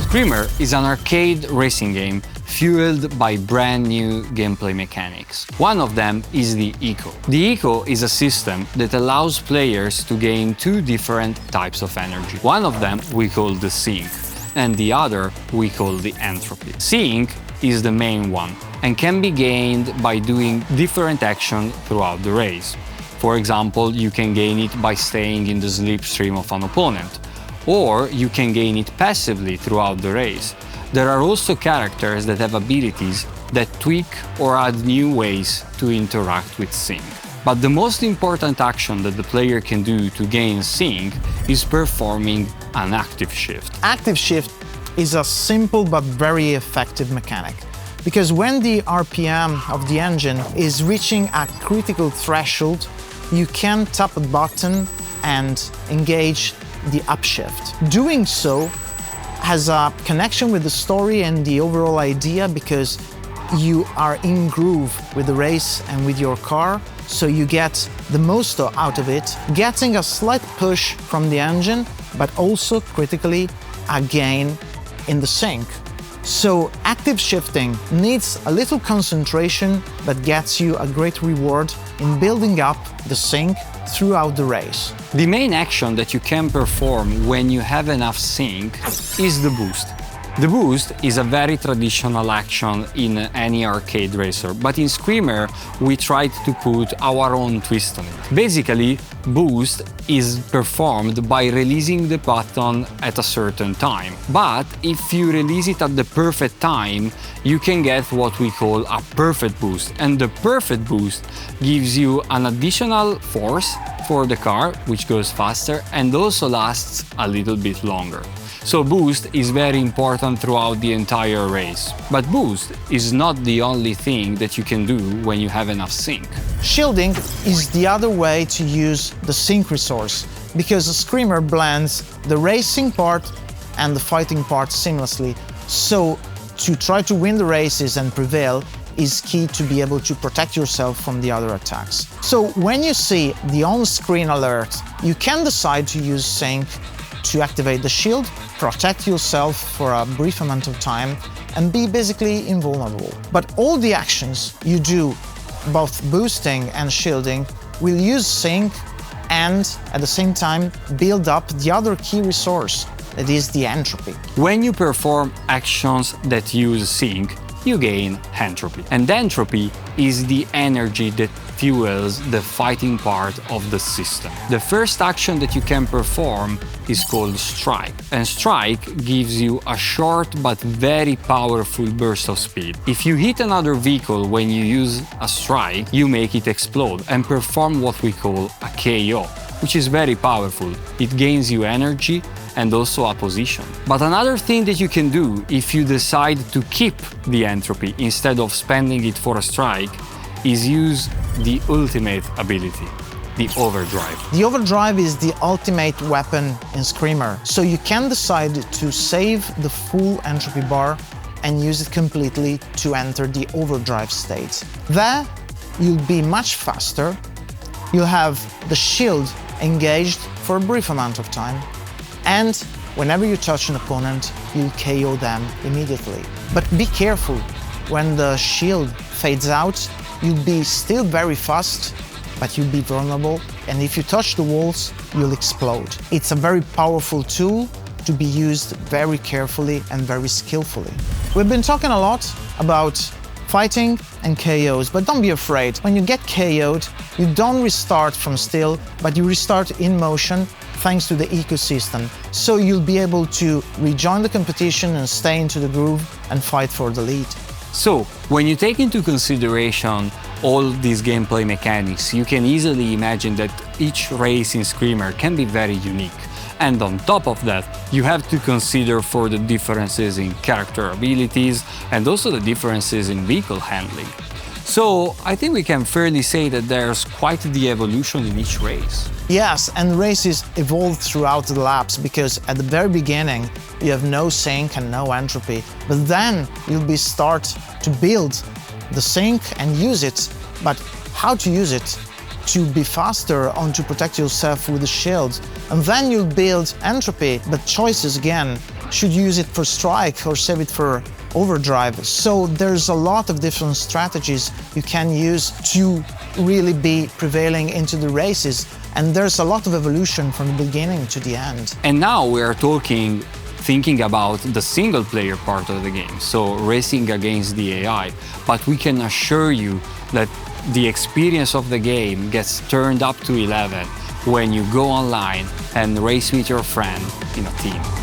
Screamer is an arcade racing game fueled by brand new gameplay mechanics. One of them is the Eco. The Eco is a system that allows players to gain two different types of energy. One of them we call the Sink, and the other we call the Entropy. Sink is the main one and can be gained by doing different actions throughout the race. For example, you can gain it by staying in the slipstream of an opponent, or you can gain it passively throughout the race. There are also characters that have abilities that tweak or add new ways to interact with Sync. But the most important action that the player can do to gain Sync is performing an active shift. Active shift is a simple but very effective mechanic, because when the RPM of the engine is reaching a critical threshold, you can tap a button and engage the upshift. Doing so has a connection with the story and the overall idea, because you are in groove with the race and with your car, so you get the most out of it, getting a slight push from the engine, but also critically a gain in the sync. So active shifting needs a little concentration, but gets you a great reward in building up the sync throughout the race. The main action that you can perform when you have enough sync is the boost. The boost is a very traditional action in any arcade racer, but in Screamer we tried to put our own twist on it. Basically, boost is performed by releasing the button at a certain time. But if you release it at the perfect time, you can get what we call a perfect boost. And the perfect boost gives you an additional force for the car, which goes faster and also lasts a little bit longer. So boost is very important throughout the entire race. But boost is not the only thing that you can do when you have enough sync. Shielding is the other way to use the sync resource, because the Screamer blends the racing part and the fighting part seamlessly. So to try to win the races and prevail is key to be able to protect yourself from the other attacks. So when you see the on-screen alert, you can decide to use sync to activate the shield, protect yourself for a brief amount of time, and be basically invulnerable. But all the actions you do, both boosting and shielding, will use sync and at the same time build up the other key resource, that is the entropy. When you perform actions that use sync, you gain entropy. And entropy is the energy that fuels the fighting part of the system. The first action that you can perform is called Strike. And Strike gives you a short but very powerful burst of speed. If you hit another vehicle when you use a Strike, you make it explode and perform what we call a KO, which is very powerful. It gains you energy and also a position. But another thing that you can do if you decide to keep the entropy instead of spending it for a strike is use the ultimate ability, the Overdrive. The Overdrive is the ultimate weapon in Screamer, so you can decide to save the full entropy bar and use it completely to enter the Overdrive state. There, you'll be much faster, you'll have the shield engaged for a brief amount of time, and whenever you touch an opponent, you'll KO them immediately. But be careful, when the shield fades out, you'll be still very fast, but you'll be vulnerable, and if you touch the walls, you'll explode. It's a very powerful tool to be used very carefully and very skillfully. We've been talking a lot about fighting and KOs, but don't be afraid. When you get KO'd, you don't restart from still, but you restart in motion thanks to the ecosystem. So you'll be able to rejoin the competition and stay into the groove and fight for the lead. So, when you take into consideration all these gameplay mechanics, you can easily imagine that each race in Screamer can be very unique. And on top of that, you have to consider for the differences in character abilities and also the differences in vehicle handling. So I think we can fairly say that there's quite the evolution in each race. Yes, and races evolve throughout the laps, because at the very beginning you have no sync and no entropy, but then you'll start to build the sync and use it. But how to use it? To be faster and to protect yourself with the shield. And then you'll build entropy, but choices again. should use it for strike or save it for overdrive. So there's a lot of different strategies you can use to really be prevailing into the races. And there's a lot of evolution from the beginning to the end. And now we are thinking about the single player part of the game, so racing against the AI. But we can assure you that the experience of the game gets turned up to 11 when you go online and race with your friend in a team.